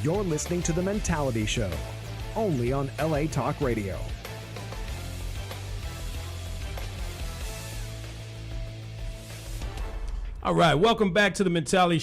You're listening to The Mentality Show, only on LA Talk Radio. All right, welcome back to the Mentality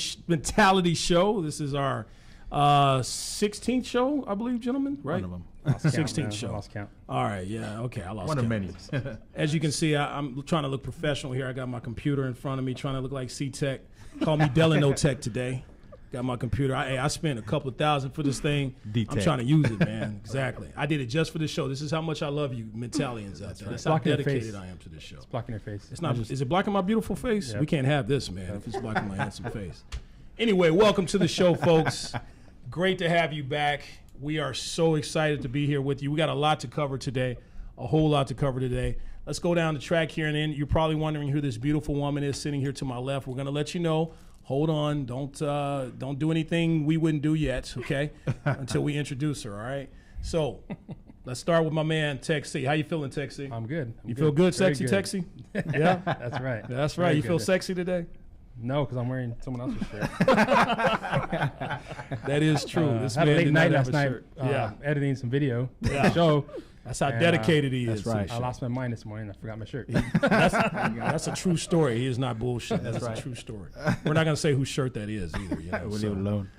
Show. This is our 16th show, I believe, gentlemen, right? One of them. 16th show. Lost count. All right, yeah, okay, I lost One of count. many. As you can see, I'm trying to look professional here. I got my computer in front of me, trying to look like C-Tech. Call me Delano Tech today. Got my computer. I spent a couple $1,000 for this thing. D-Tech. I'm trying to use it, man. Exactly. I did it just for the show. This is how much I love you, Mentalians out there. That's how blocking your dedicated face. I am to this show. It's blocking your face. It's not. Is it blocking my beautiful face? Yep. We can't have this, man. If it's blocking my handsome face. Anyway, welcome to the show, folks. Great to have you back. We are so excited to be here with you. We got a lot to cover today, a whole lot to cover today. Let's go down the track here, and then you're probably wondering who this beautiful woman is sitting here to my left. We're going to let you know. Hold on. Don't do anything we wouldn't do yet, okay, until we introduce her, all right? So let's start with my man, Texie. How you feeling, Texie? I'm good. You feel good, Very sexy, good. Texie? Yeah, that's right. That's right. Very You feel good. sexy today? No, because I'm wearing someone else's shirt. That is true. This I had a man late did night not have last a night shirt. editing some video for Yeah. the show. That's how And, dedicated he is. that's right. to the I show. lost my mind this morning. I forgot my shirt. That's a true story. He is not bullshit. That's right. a true story. We're not going to say whose shirt that is either. You know, We'll so. leave it alone.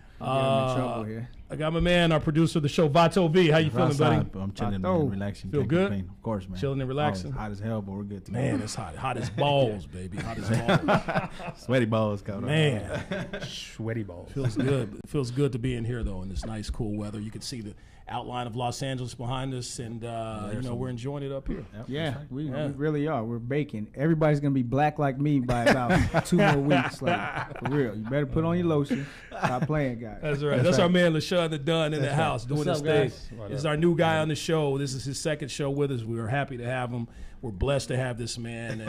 I got my man, our producer of the show, Vato V. How you feeling, buddy? I'm chilling Vato. and relaxing. Feel Can't good? complain. Of course, man. Chilling and relaxing? Oh, hot as hell, but we're good. To Man, it's hot. Hot as balls, baby. Hot as balls. Sweaty balls coming. Man, Sweaty balls. feels good. It feels good to be in here, though, in this nice, cool weather. You can see the outline of Los Angeles behind us, and, we're enjoying it up here. Yep, Yeah, that's right. we Yeah. really are. We're baking. Everybody's gonna be black like me by about 2 more weeks. Like for real, you better put on your lotion. Stop playing, guys. That's right. That's our man, LaShawn the Dunn, in the house doing What's this up, thing. guys? This is our new guy on the show. This is his second show with us. We are happy to have him. We're blessed to have this man,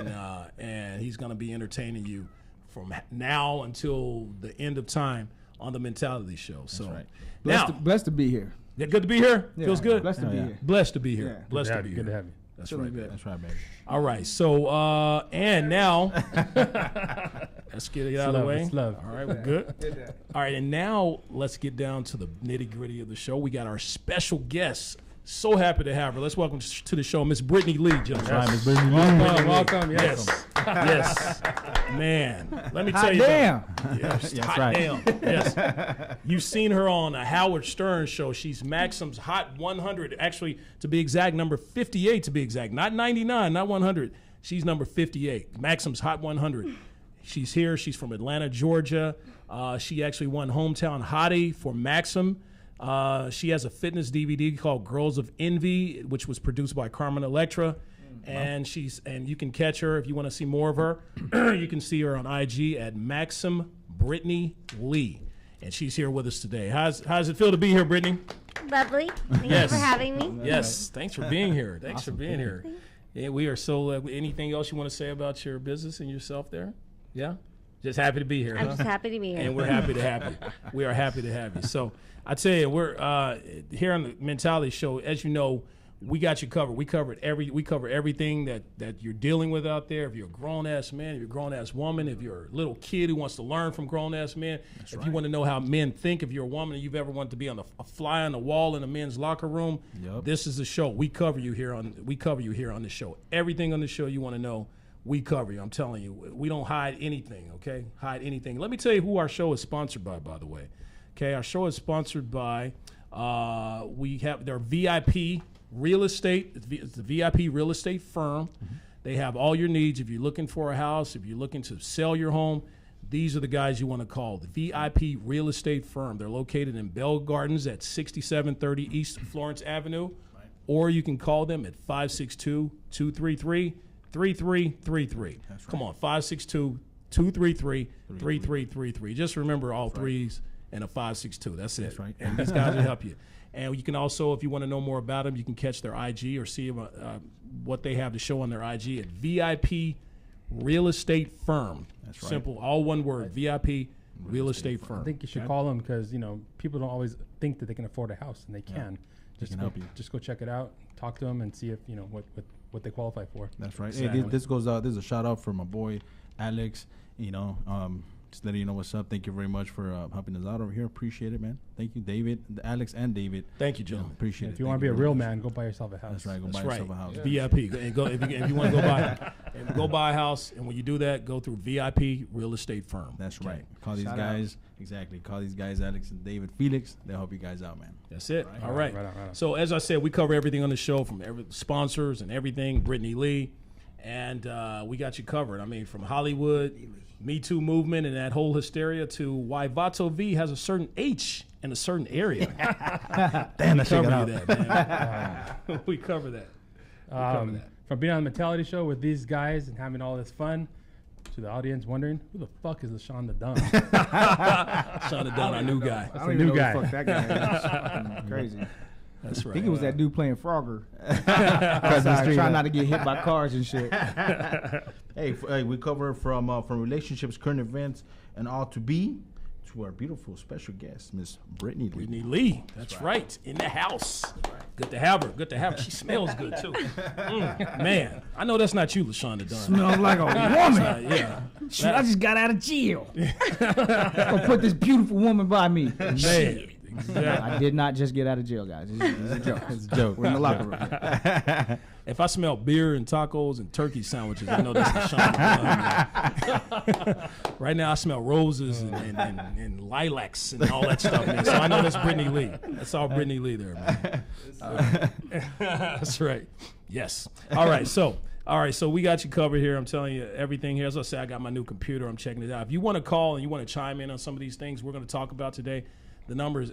and he's going to be entertaining you from now until the end of time on the Mentality Show. So right. now, Blessed to be here. yeah, good to be here. Yeah, Feels good. Blessed to be yeah. here. Blessed to be here. Yeah. Blessed to Good be to here. have you. That's Feeling right. good. That's right, baby. All right. So and now let's get it out of the love, way. it's love. All right, we're good. All right, and now let's get down to the nitty gritty of the show. We got our special guest. So happy to have her. Let's welcome to the show, Miss Brittany Lee, gentlemen. That's right, Miss Brittany Lee. Welcome. Yes. Yes. Man, let me tell Hot you. damn. Yes, That's hot right. damn. Yes. You've seen her on a Howard Stern show. She's Maxim's Hot 100. Actually, to be exact, number 58 to be exact. Not 99, not 100. She's number 58. Maxim's Hot 100. She's here. She's from Atlanta, Georgia. She actually won Hometown Hottie for Maxim. She has a fitness DVD called Girls of Envy, which was produced by Carmen Electra. And you can catch her if you want to see more of her. You can see her on IG at Maxim Brittany Lee. And she's here with us today. How's it feel to be here, Brittany? Lovely. Thank Yes. you for having me. Yes. Thanks for being here. Thanks for being here. Yeah, we are so. Anything else you want to say about your business and yourself there? Yeah. Just happy to be here. I'm huh? just happy to be here. And we're happy to have you. We are happy to have you. So I tell you, we're here on the Mentality Show. As you know, we got you covered. We cover everything that you're dealing with out there. If you're a grown ass man, if you're a grown ass woman, if you're a little kid who wants to learn from grown ass men, if you want to know how men think, if you're a woman and you've ever wanted to be on a fly on the wall in a men's locker room, Yep. this is the show. We cover you here on the show. Everything on the show you want to know. We cover you. I'm telling you, we don't hide anything, okay? Hide anything. Let me tell you who our show is sponsored by the way. Okay, our show is sponsored by, we have their VIP Real Estate. It's the VIP Real Estate firm. Mm-hmm. They have all your needs. If you're looking for a house, if you're looking to sell your home, these are the guys you want to call, the VIP Real Estate firm. They're located in Bell Gardens at 6730 East Florence Avenue, or you can call them at 562-233-3333. Come on, 562-233-3333. Just remember all threes and a 562. That's it. That's right. And these guys will help you. And you can also, if you want to know more about them, you can catch their IG or see what they have to show on their IG at VIP Real Estate Firm. That's right. Simple, all one word, VIP Real Estate Firm. I think you should call them because, people don't always think that they can afford a house, and they can. Just help you. Just go check it out, talk to them, and see if, what they qualify for. That's right. Exactly. Hey, this goes out. This is a shout out for my boy Alex. Just letting you know what's up. Thank you very much for helping us out over here. Appreciate it, man. Thank you, David, Alex, and David. Thank you, gentlemen. Appreciate it. If you want to be a real man, go buy yourself a house. That's right. Go That's buy right. yourself a house. VIP. And go if you want to go buy a house, and when you do that, go through VIP Real Estate Firm. That's Okay. right. Call these Shout guys. Exactly. Call these guys, Alex and David, Felix. They'll help you guys out, man. That's it. All right. Right on. So as I said, we cover everything on the show from sponsors and everything. Brittany Lee, and we got you covered. I mean, from Hollywood, Me Too movement, and that whole hysteria to why Vato V has a certain H in a certain area. Damn, we that shit got cover out. that, man. We cover that. From being on the Mentality Show with these guys and having all this fun, to the audience wondering, who the fuck is LaShawn the Don? Sean the Don, our new guy. I a don't new even know guy. who the fuck that guy is. Fucking crazy. That's I right. think it was that dude playing Frogger. Outside, trying not to get hit by cars and shit. Hey, we cover from relationships, current events, and all to be to our beautiful special guest, Miss Brittany Lee. Brittany Lee. That's right. In the house. Good to have her. Good to have her. She smells good, too. Man, I know that's not you, LaShawn the Don. Smells like a woman. Yeah. Shit, I just got out of jail. Gonna put this beautiful woman by me. Man. Shit. Exactly. I did not just get out of jail, guys. It's a joke. It's a joke. We're in the locker room. If I smell beer and tacos and turkey sandwiches, I know that's LaShawn. Right now, I smell roses and lilacs and all that stuff, man. So I know that's Brittany Lee. That's all Brittany Lee there, man. That's right. Yes. All right. So we got you covered here. I'm telling you everything here. As I said, I got my new computer. I'm checking it out. If you want to call and you want to chime in on some of these things we're going to talk about today, the number is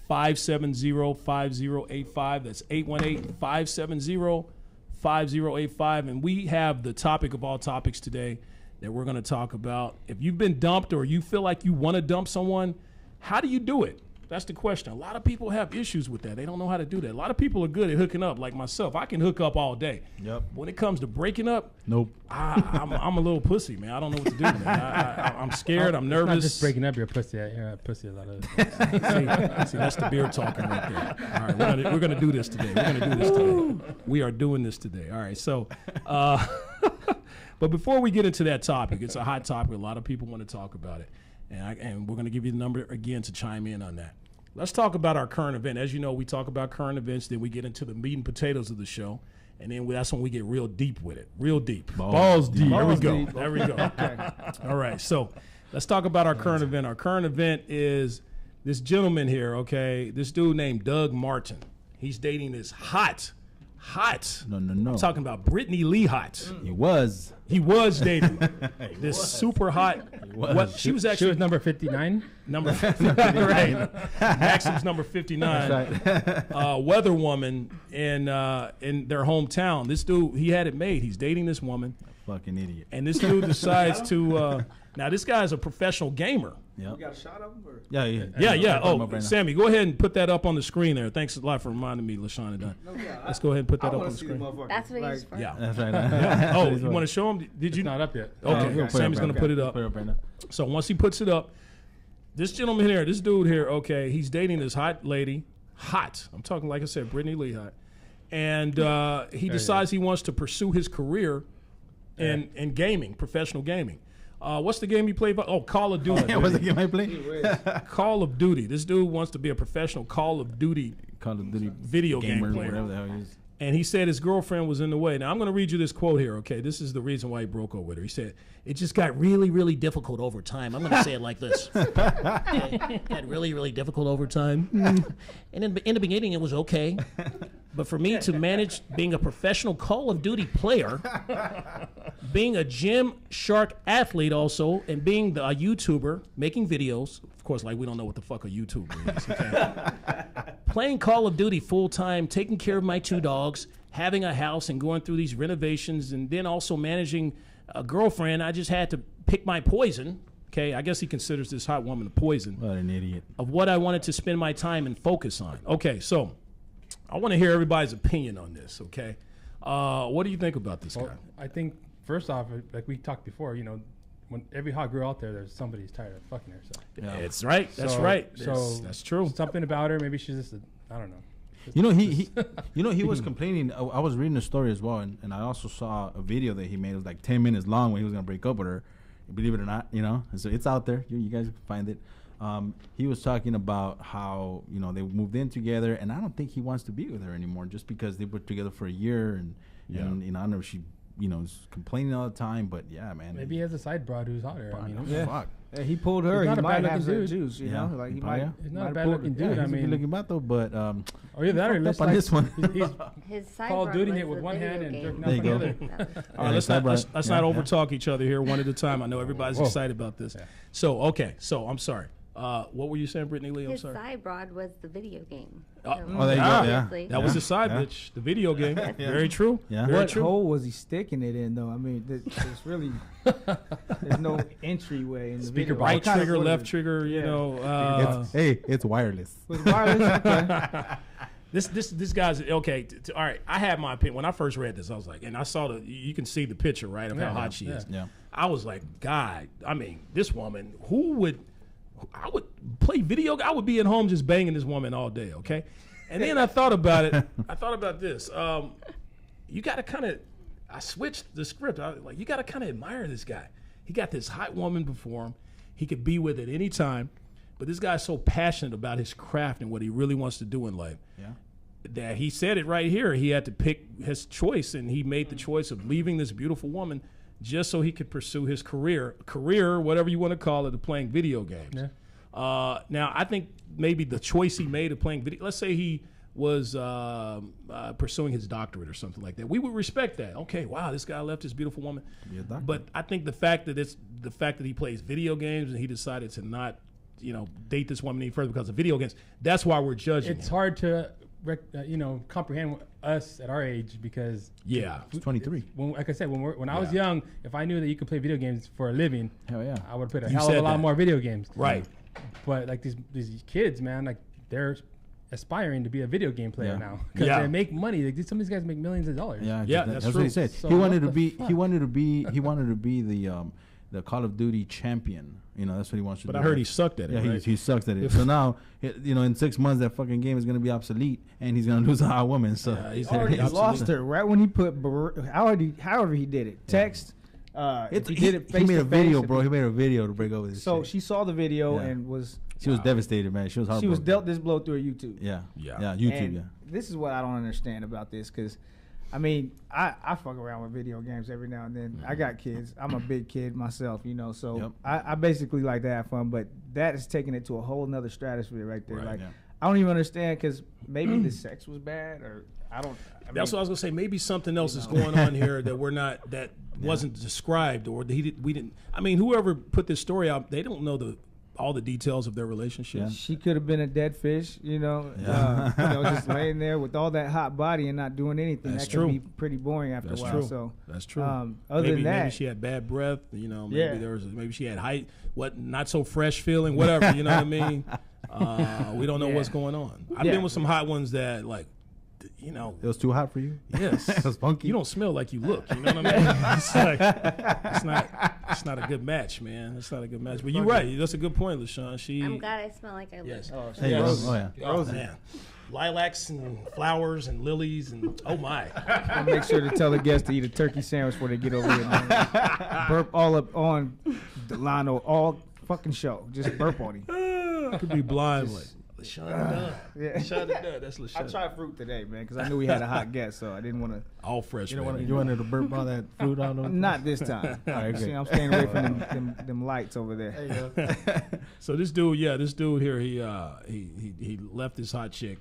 818-570-5085. That's 818-570-5085. And we have the topic of all topics today that we're going to talk about. If you've been dumped or you feel like you want to dump someone, how do you do it? That's the question. A lot of people have issues with that. They don't know how to do that. A lot of people are good at hooking up, like myself. I can hook up all day. Yep. When it comes to breaking up, Nope. I'm a little pussy, man. I don't know what to do, man. I'm scared. I'm nervous. Not just breaking up your pussy. You're a pussy a lot of See, that's the beer talking right there. All right, we're gonna do this today. We are doing this today. All right, so, but before we get into that topic, it's a hot topic. A lot of people want to talk about it, and we're gonna give you the number again to chime in on that. Let's talk about our current event. As you know, we talk about current events, then we get into the meat and potatoes of the show, and then that's when we get real deep with it. Real deep. Balls deep. There we Balls go. deep. There we go. All right. So let's talk about our current event. Our current event is this gentleman here, okay? This dude named Doug Martin. He's dating this hot. No. I'm talking about Brittany Lee hot. He was. He was dating this super hot. was. What she was She actually was number 59. number 59, right? Maxim's number 59. Weather woman in their hometown. This dude, he had it made. He's dating this woman, Fucking idiot. and this dude decides to. Now this guy's a professional gamer. Yep. got a shot of him? Or? Yeah. Yeah. Put him Oh, up right now. Sammy, go ahead and put that up on the screen there. Thanks a lot for reminding me, LaShawn. Let's go ahead and put that up on the screen. That's what he's for. Yeah. That's right. Oh, you want to show him? Did you? It's not up yet. Okay, He'll put it Sammy's up going to right put it now. up. Put it up right now. So once he puts it up, this gentleman here, this dude here, okay, he's dating this hot lady. Hot. I'm talking, like I said, Brittany Lee hot. And he decides he wants to pursue his career in gaming, professional gaming. What's the game you play? Oh, Call of Duty. Yeah, what's the game I play? Call of Duty. This dude wants to be a professional Call of Duty Call of Duty video game gamer, player. whatever the hell he is. And he said his girlfriend was in the way. Now, I'm going to read you this quote here, okay? This is the reason why he broke up with her. He said, "It just got really, really difficult over time." I'm going to say it like this. It got really, really difficult over time. And in the beginning, it was okay. But for me to manage being a professional Call of Duty player, being a Gymshark athlete also, and being a YouTuber, making videos, of course, like we don't know what the fuck a YouTuber is, okay? Playing Call of Duty full time, taking care of my 2 dogs, having a house and going through these renovations, and then also managing a girlfriend, I just had to pick my poison. Okay, I guess he considers this hot woman a poison. What an idiot. Of what I wanted to spend my time and focus on. Okay, so I want to hear everybody's opinion on this. Okay, what do you think about this guy? I think first off, like we talked before, you know, when every hot girl out there, there's somebody who's tired of fucking her. So. Yeah, it's right. That's So- right. So That's true. Something about her, maybe she's just I don't know. You know, he was complaining. I was reading the story as well, and I also saw a video that he made. It was like 10 minutes long when he was gonna break up with her. Believe it or not, you know, and so it's out there. You guys can find it. He was talking about how, you know, they moved in together, and I don't think he wants to be with her anymore just because they were together for a year, and you know, I know she, you know, is complaining all the time, but yeah, man. Maybe he has a side broad who's hotter. I mean, Yeah. Fuck. Yeah, he pulled her. He's not He a might have bad-looking some dude. juice, you know, like he might. He's not might a have bad pulled looking her. dude. He's I a good mean, looking bato, but or either that or fucked looks up on like this one. he's His side Call of broad Duty was hit with the one video hand and game. jerking There off you with go. the other. All right, let's not overtalk each other here, one at a time. I know everybody's Whoa. excited about this. Yeah. So I'm sorry. What were you saying, Brittany Lee? I'm His sorry. side broad was the video game. Oh, So there you go, yeah. obviously- That was the side Yeah. bitch, the video game. Very true. Yeah. Very What true. hole was he sticking it in, though? I mean, there's really there's no entryway in the Speaker video. box. Right What kind of- trigger, what is left it? trigger. You Yeah. know. It's wireless. Was it wireless? Okay. This guy's okay. All right, I had my opinion when I first read this. I was like, and I saw you can see the picture, right, of how hot she is. Yeah. I was like, God, I mean, this woman. I would play video. I would be at home just banging this woman all day. Okay, and then I thought about it. I thought about this. You got to kind of. I switched the script. I was like, you got to kind of admire this guy. He got this hot woman before him. He could be with at any time. But this guy's so passionate about his craft and what he really wants to do in life. Yeah. That he said it right here. He had to pick his choice, and he made the choice of leaving this beautiful woman just so he could pursue his career, whatever you want to call it, of playing video games. Yeah. Now, I think maybe the choice he made of playing video, let's say he was pursuing his doctorate or something like that. We would respect that. Okay, wow, this guy left his beautiful woman. Be a doctor. But I think the fact that he plays video games and he decided to not, date this woman any further because of video games, that's why we're judging It's him. hard to comprehend us at our age because Yeah. It's 23. like I said, when I was young, if I knew that you could play video games for a living, Hell yeah. I would play a You hell of said a lot that. more video games. Right. But like these kids, man, like they're aspiring to be a video game player Yeah. now because Yeah. they make money. Like, some of these guys make millions of dollars. Yeah, Yeah, that's that's what he true. said. So he what wanted to the be. fuck? He wanted to be the Call of Duty champion. That's what he wants to But do. I heard he sucked at it. Yeah, right? he sucks at it. So now, in 6 months, that fucking game is gonna be obsolete, and he's gonna lose a hot woman. So Yeah, he's Already Absolutely. lost her right when he put however he did it. Text. If he did it he made a face-to-face, video, if bro. he- He made a video to break over this. So shit. she saw the video Yeah. and was She was devastated, man. She was heartbroken. she was dealt this blow through YouTube. Yeah, Yeah. YouTube. And Yeah. this is what I don't understand about this because, I mean, I fuck around with video games every now and then. I got kids. I'm a big kid myself, so Yep. I basically like to have fun. But that is taking it to a whole nother stratosphere right there. Right, like yeah. I don't even understand because maybe the sex was bad or I don't. That's what I was gonna say. Maybe something else is going on here that we're not that wasn't described or we didn't. I mean, whoever put this story out, they don't know all the details of their relationship. Yeah. She could have been a dead fish, just laying there with all that hot body and not doing anything. That's that true. could be pretty boring after That's a while. true. So That's true. other maybe, than that, maybe she had bad breath. Maybe Yeah. maybe she had not so fresh feeling. Whatever. You know what I mean? We don't know Yeah. what's going on. I've Yeah. been with some hot ones that It was too hot for you. Yes. It was funky. You don't smell like you look. You know what I mean? It's like, it's not a good match, man. It's not a good match. But you're right. That's a good point, LaShawn. I'm glad I smell like I look. Yes. There you go. Yes. Oh yeah. Oh, man. Lilacs and flowers and lilies and oh my. I'll make sure to tell the guests to eat a turkey sandwich before they get over here. Man. Burp all up on Delano all fucking show. Just burp on him. I could be blind. Like, LaShawn Dunn. Yeah. LaShawn Dunn. That's I LaShawn. tried fruit today, man, because I knew we had a hot guest, so I didn't want to. All fresh, You man. wanted to burp all that fruit out of Not this time. right, See, good. I'm staying away from them lights over there. So this dude here, he left his hot chick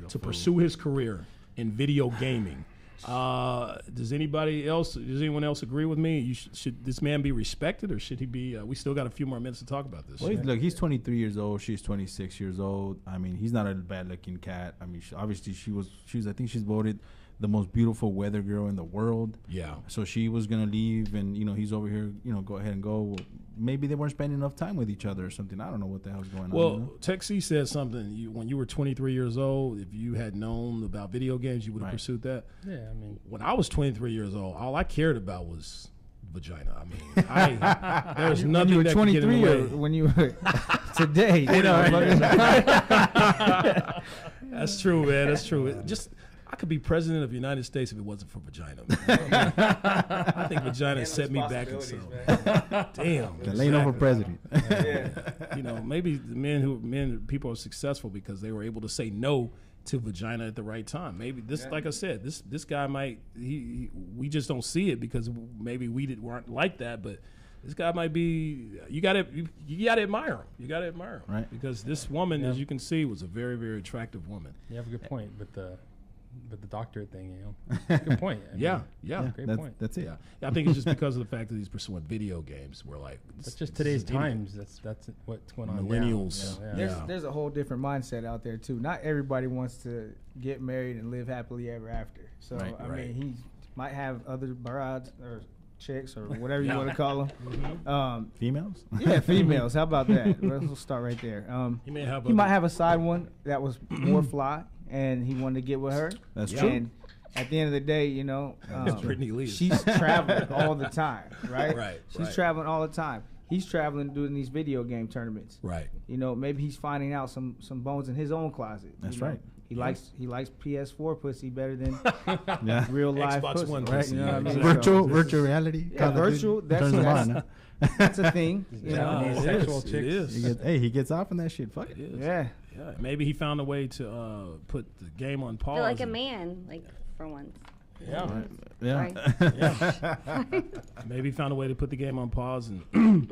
to pursue his career in video gaming. Does anyone else agree with me? Should this man be respected, or should he be? We still got a few more minutes to talk about this. Well, he's 23 years old. She's 26 years old. I mean, he's not a bad-looking cat. I mean, obviously she was. I think she's voted the most beautiful weather girl in the world. Yeah. So she was gonna leave, and he's over here. Go ahead and go. Well, maybe they weren't spending enough time with each other or something. I don't know what the hell's going on. Well, Tech C said something. When you were 23 years old, if you had known about video games, you would have pursued that. Yeah, I mean, when I was 23 years old, all I cared about was vagina. I mean, there was When nothing you were that could get in 23 the or way. when you were today. That's true, man. That's true. I could be president of the United States if it wasn't for vagina. Man. I think vagina set me back in some. Damn. Delano for president. Maybe people are successful because they were able to say no to vagina at the right time. Maybe this, like I said, this guy might. We just don't see it because maybe weren't like that, but. This guy might be. You gotta admire him. You gotta admire him, right? Because this woman, as you can see, was a very, very attractive woman. You have a good point with the doctorate thing. Good point. I mean, great point. That's it. Yeah, I think it's just because of the fact that he's pursuing video games. We're like, that's just today's times. That's what's going on. Millennials. There's a whole different mindset out there too. Not everybody wants to get married and live happily ever after. So I mean, he might have other brides or chicks or whatever you want to call them. Females? Yeah, females. How about that? We'll start right there. He might have a side one that was more fly, and he wanted to get with her. That's true. And at the end of the day, Brittany Lee. she's traveling all the time, right? Right. She's traveling all the time. He's traveling doing these video game tournaments. Right. Maybe he's finding out some bones in his own closet. That's right. He likes PS4 pussy better than Yeah. real life Xbox pussy, One right? pussy, You know what I mean? Virtual reality. Yeah, Call of Duty virtual. turns him on, huh? That's a thing. Sexual it chicks. is. He gets off on that shit. Fuck it. It is. Yeah. Yeah. Maybe he found a way to put the game on pause. Feel like a man, like for once. Yeah. Sorry. Maybe he found a way to put the game on pause and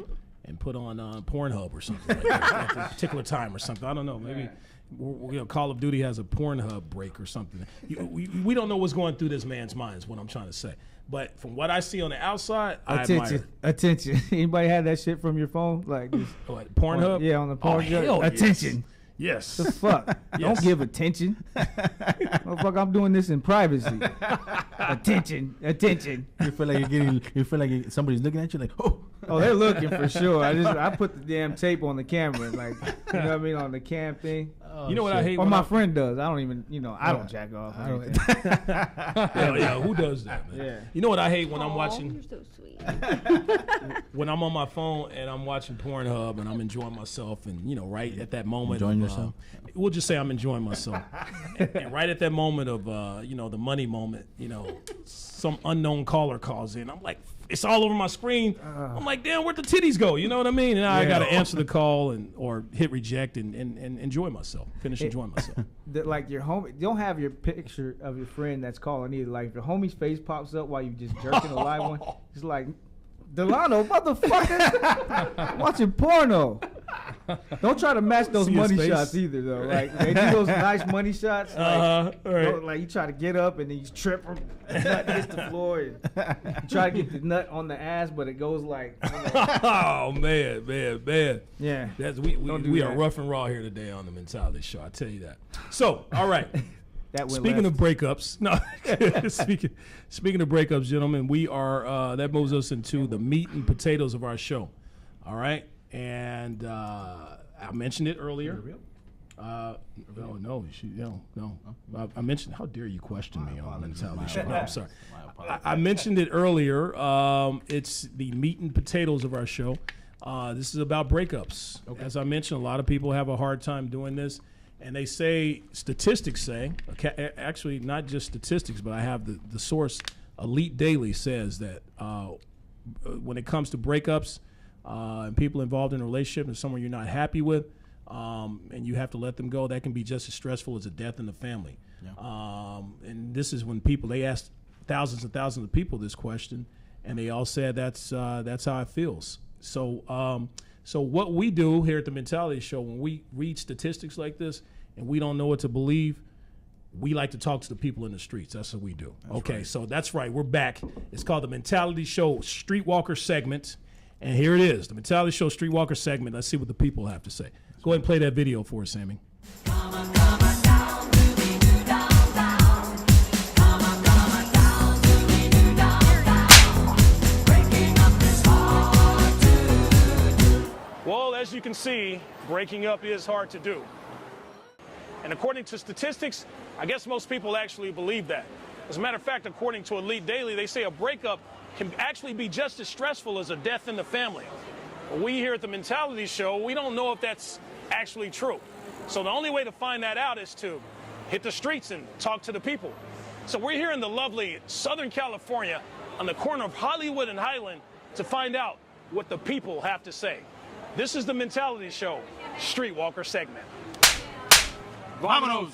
put on Pornhub or something like that, at a particular time or something. I don't know. Maybe Call of Duty has a Pornhub break or something. We don't know what's going through this man's mind is what I'm trying to say. But from what I see on the outside, I admire Attention. Anybody had that shit from your phone? Like this? What, Pornhub? Yeah, on the porn. hell yes. Attention. Yes. The fuck? Don't give attention. Motherfucker, I'm doing this in privacy. Attention. You feel like somebody's looking at you like, oh. Oh, they're looking for sure. I put the damn tape on the camera, like, you know what I mean, on the cam thing. You know what I hate? Or my friend does. I don't even, I don't jack off. Yeah, who does that, man? Yeah. You know what I hate when I'm watching? You're so sweet. When I'm on my phone and I'm watching Pornhub and I'm enjoying myself and, right at that moment. Enjoying yourself? We'll just say I'm enjoying myself. and right at that moment of, the money moment, some unknown caller calls in. I'm like, it's all over my screen. I'm like, damn, where'd the titties go? You know what I mean? And I got to answer the call or hit reject and enjoy myself. Finish enjoying myself. Like your homie, don't have your picture of your friend that's calling either. Like if your homie's face pops up while you just jerking a live one, it's like, Delano, motherfucker, I'm watching porno. Don't try to match those See his face face? shots either, though. Like they do those nice money shots. Like, right. like you try to get up and then you trip, the nut hits the floor. And you try to get the nut on the ass, but it goes like. Oh man. Yeah. We are rough and raw here today on the Mentality Show. I tell you that. So, all right. Speaking of breakups, speaking of breakups, gentlemen, we are that moves us into the meat and potatoes of our show. All right, and I mentioned it earlier. No. I mentioned. How dare you question me on the Mentality Show? No, I'm sorry. I mentioned it earlier. It's the meat and potatoes of our show. This is about breakups. Okay. As I mentioned, a lot of people have a hard time doing this. And they say, statistics say, actually not just statistics, but I have the source, Elite Daily says that when it comes to breakups and people involved in a relationship and someone you're not happy with and you have to let them go, that can be just as stressful as a death in the family. Yeah. And this is when they asked thousands and thousands of people this question, and they all said that's how it feels. So what we do here at the Mentality Show, when we read statistics like this and we don't know what to believe, we like to talk to the people in the streets. That's what we do. Right. So that's right. We're back. It's called the Mentality Show Streetwalker segment. And here it is, the Mentality Show Streetwalker segment. Let's see what the people have to say. Go ahead and play that video for us, Sammy. Come on, down, can see, breaking up is hard to do. And according to statistics, I guess most people actually believe that. As a matter of fact, according to Elite Daily, they say a breakup can actually be just as stressful as a death in the family. But we here at the Mentality Show, we don't know if that's actually true. So the only way to find that out is to hit the streets and talk to the people. So we're here in the lovely Southern California on the corner of Hollywood and Highland to find out what the people have to say. This is the Mentality Show, Streetwalker segment. Vámonos!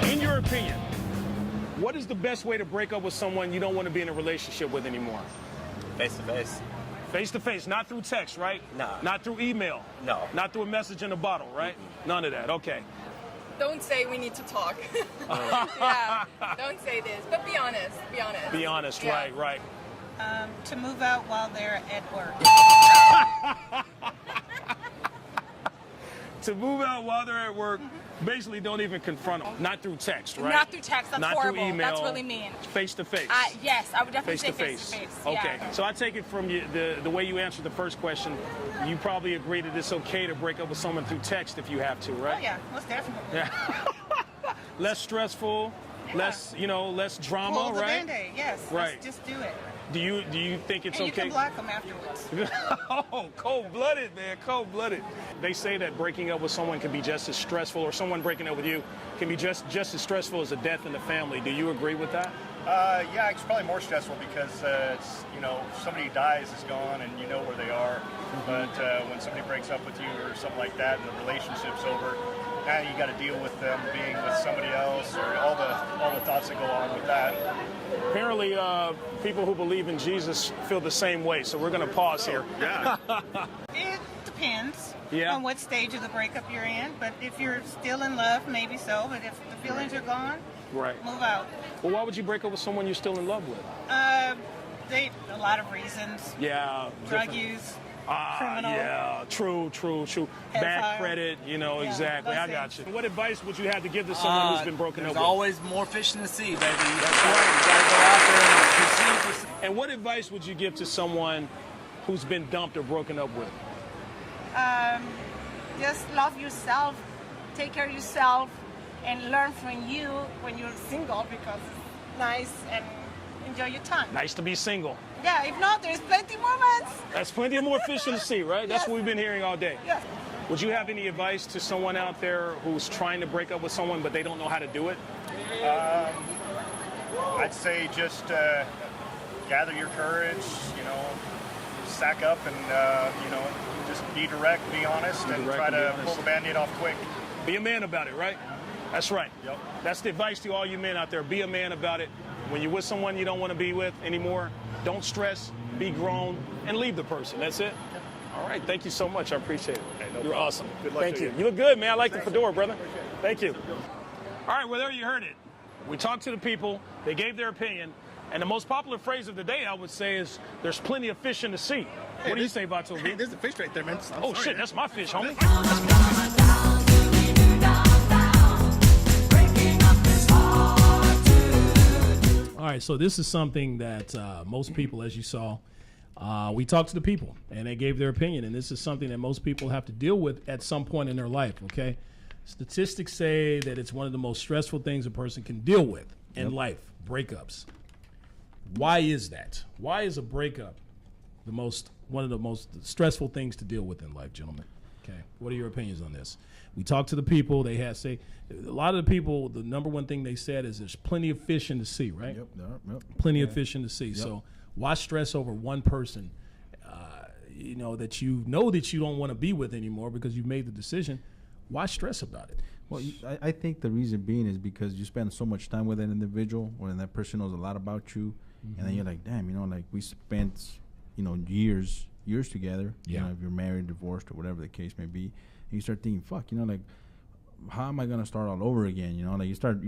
In your opinion, what is the best way to break up with someone you don't want to be in a relationship with anymore? Face to face. Face to face, not through text, right? No. Not through email? No. Not through a message in a bottle, right? None of that, okay. Don't say we need to talk. Yeah, don't say this, but be honest, be honest. Be honest, Yeah. right. To move out while they're at work. To move out while they're at work, basically don't even confront them. Not through text, right? Not through text, that's Not horrible. through email. That's really mean. Face to face. Yes, I would definitely Face say to face to face. Okay, Yeah. so I take it from you, the way you answered the first question, you probably agree that it's okay to break up with someone through text if you have to, right? Oh yeah, most definitely. Yeah. Less stressful, less drama, Pull the right? Band-Aid, yes. Right. Let's just do it. Do you think it's And you okay? can block them afterwards. Oh, cold-blooded, man, cold-blooded. They say that breaking up with someone can be just as stressful, or someone breaking up with you can be just as stressful as a death in the family. Do you agree with that? Yeah, it's probably more stressful because it's, somebody who dies is gone and you know where they are. But when somebody breaks up with you or something like that and the relationship's over, now you got to deal with them being with somebody else or all the thoughts that go on with that. Apparently, people who believe in Jesus feel the same way, so we're going to pause here. Yeah. It depends Yeah. on what stage of the breakup you're in. But if you're still in love, maybe so. But if the feelings are gone, Right. move out. Well, why would you break up with someone you're still in love with? A lot of reasons. Yeah. Drug use, criminal. Yeah, true. Bad Pedophile. credit, Yeah, exactly. those I got you. things. What advice would you have to give to someone who's been broken up There's with? always more fish in the sea, baby. That's right. You gotta go out there and pursue. And what advice would you give to someone who's been dumped or broken up with? Just love yourself, take care of yourself, and learn from you when you're single because it's nice and enjoy your time. Nice to be single. Yeah, if not, there's plenty more months. That's plenty of more fish in the sea, right? That's Yes. what we've been hearing all day. Yes. Would you have any advice to someone out there who's trying to break up with someone but they don't know how to do it? I'd say just gather your courage, sack up and, just be direct, be honest, and direct try and be to honest. pull the Band-Aid off quick. Be a man about it, right? That's right. Yep. That's the advice to all you men out there. Be a man about it. When you're with someone you don't want to be with anymore, don't stress, be grown, and leave the person. That's it. All right. Thank you so much. I appreciate it. You're awesome. Good luck Thank to you. you. You look good, man. I like the fedora, brother. Thank you. All right. Well, there you heard it. We talked to the people. They gave their opinion. And the most popular phrase of the day, I would say, is there's plenty of fish in the sea. What do you say, Vato? Hey, there's a fish right there, man. Oh, shit. That's my fish, homie. All right, so this is something that most people, as you saw, we talked to the people, and they gave their opinion, and this is something that most people have to deal with at some point in their life, okay? Statistics say that it's one of the most stressful things a person can deal with in life, breakups. Why is that? Why is a breakup one of the most stressful things to deal with in life, gentlemen? Okay, what are your opinions on this? We talked to the people. They had say a lot of the people. The number one thing they said is there's plenty of fish in the sea, right? Yep. Plenty of fish in the sea. So why stress over one person? That you don't want to be with anymore because you've made the decision. Why stress about it? Well, I think the reason being is because you spend so much time with an individual, when that person knows a lot about you, and then you're like, damn, like we spent, years together. Yeah. If you're married, divorced, or whatever the case may be, and you start thinking, fuck, like, how am I gonna start all over again? Like you start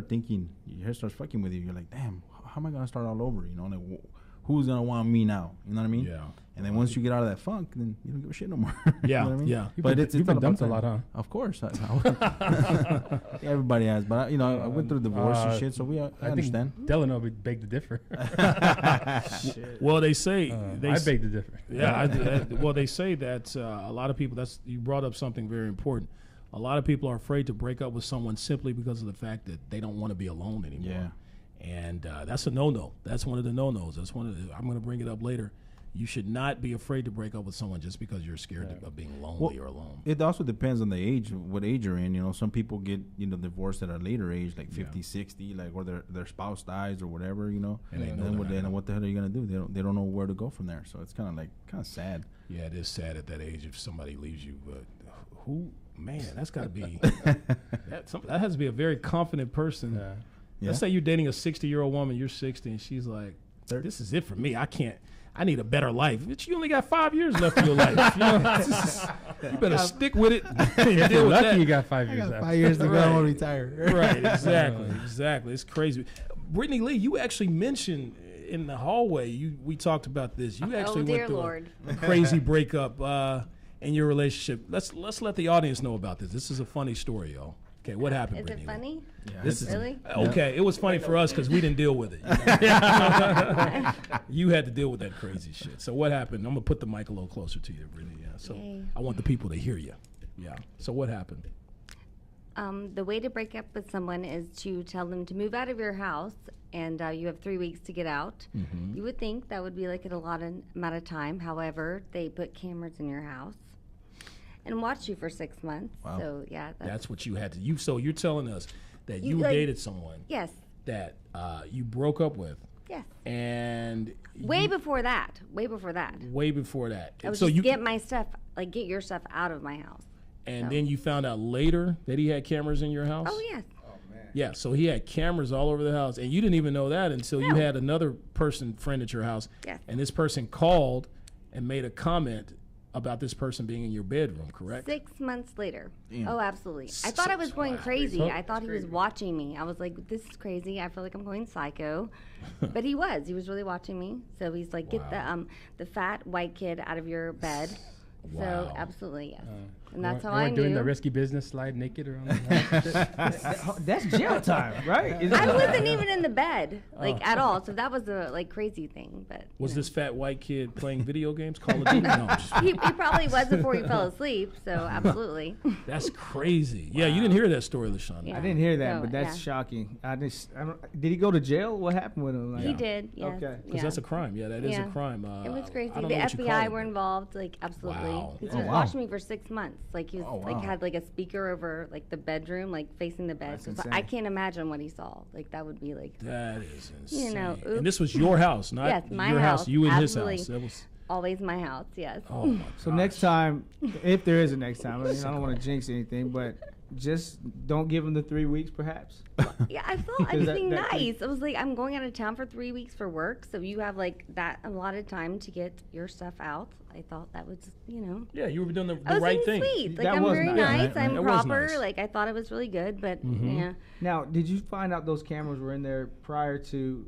thinking, your head starts fucking with you. You're like, damn, how am I gonna start all over? Like, who's gonna want me now? You know what I mean? Yeah. And then once you get out of that funk, then you don't give a shit no more. Yeah, You know what I mean? yeah. But You've been dumped a lot, huh? Of course. Everybody has. But, I went through divorce and shit, so I understand. Think Delano would beg to differ. Well, they say I beg to differ. Yeah. Well, they say that a lot of people. You brought up something very important. A lot of people are afraid to break up with someone simply because of the fact that they don't want to be alone anymore. Yeah. And that's a no-no. That's one of the no-nos. I'm going to bring it up later. You should not be afraid to break up with someone just because you're scared of being lonely or alone. It also depends on the age, what age you're in. Some people get divorced at a later age, like 50, 60, like or their spouse dies or whatever, And then what the hell are you gonna do? They don't know where to go from there. So it's kind of sad. Yeah, it is sad at that age if somebody leaves you. But that's got to be that has to be a very confident person. Yeah. Let's say you're dating a 60-year-old woman. You're 60, and she's like, "This is it for me. I need a better life." But you only got 5 years left of your life. You better stick with it. If you're lucky, you got 5 years left. 5 years to go, I'm gonna retire. Right, exactly. It's crazy. Brittany Lee, you actually mentioned in the hallway, we talked about this. You actually went through a crazy breakup in your relationship. Let's let the audience know about this. This is a funny story, y'all. Okay, what happened, Brittany? Is it funny? Yeah. This is really? Okay, it was funny for us because we didn't deal with it. You had to deal with that crazy shit. So what happened? I'm going to put the mic a little closer to you, Brittany. Yeah, so I want the people to hear you. Yeah. So what happened? The way to break up with someone is to tell them to move out of your house, and you have 3 weeks to get out. Mm-hmm. You would think that would be like an allotted amount of time. However, they put cameras in your house and watch you for 6 months. Wow. So yeah, that's what you had to. So you're telling us that you dated someone. Yes. That you broke up with. Yes. And way before that. Way before that. I was just get my stuff, get your stuff out of my house. And then you found out later that he had cameras in your house? Oh, yes. Oh, man. Yeah, so he had cameras all over the house, and you didn't even know that until you had another friend at your house. Yes. And this person called and made a comment about this person being in your bedroom, correct? 6 months later. Damn. Oh, absolutely. I thought I was going crazy. I thought he was watching me. I was like, this is crazy. I feel like I'm going psycho. But he was really watching me. So he's like, get the fat white kid out of your bed. Wow. So absolutely, yes. And that's how I knew. doing the risky business, slide naked around the house. That's jail time, right? I wasn't even in the bed, at all. So that was the crazy thing. But was this fat white kid playing video games, Call of Duty? No, he probably was before he fell asleep. So absolutely. That's crazy. Yeah, you didn't hear that story, LaShawn. I didn't hear that, but that's shocking. Did he go to jail? What happened with him? He did. Yes. Okay. Because that's a crime. Yeah, that is a crime. It was crazy. The FBI were involved. Absolutely. Wow. He was watching me for 6 months. He was had a speaker over the bedroom, facing the bed. So I can't imagine what he saw. That would be that is insane. Oops. And this was your house, not yes, my your house. You in Absolutely. his house. That was always my house. Yes. Oh my So next time, if there is a next time, I don't want to jinx anything, but just don't give him the 3 weeks, perhaps. Yeah, I thought I was being nice. I was like, I'm going out of town for 3 weeks for work, so you have that allotted time to get your stuff out. I thought that was, Yeah, you were doing the I was right being thing. Sweet. I'm very nice. Yeah, I'm that proper. was nice. I thought it was really good, but yeah. Now, did you find out those cameras were in there prior to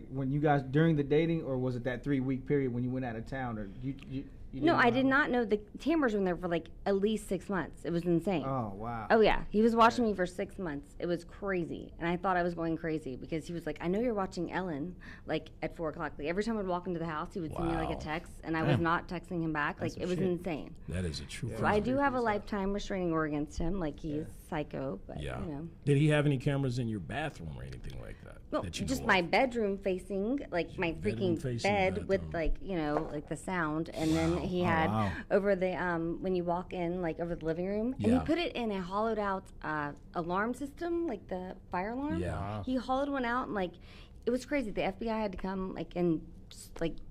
when you guys during the dating, or was it that 3 week period when you went out of town, or you no, I did not know the cameras were in there for at least 6 months. It was insane. Oh, wow. Oh, yeah. He was watching me for 6 months. It was crazy. And I thought I was going crazy because he was like, I know you're watching Ellen, at 4 o'clock. Every time I'd walk into the house, he would send me a text, and I was not texting him back. It was insane. That is a true So I do have a lifetime restraining order against him. He's psycho, but, Did he have any cameras in your bathroom or anything like that? No, just my bedroom facing, my freaking bed with, the sound. And then he had over the, when you walk in, over the living room. And he put it in a hollowed out alarm system, the fire alarm. Yeah. He hollowed one out, and, it was crazy. The FBI had to come, and,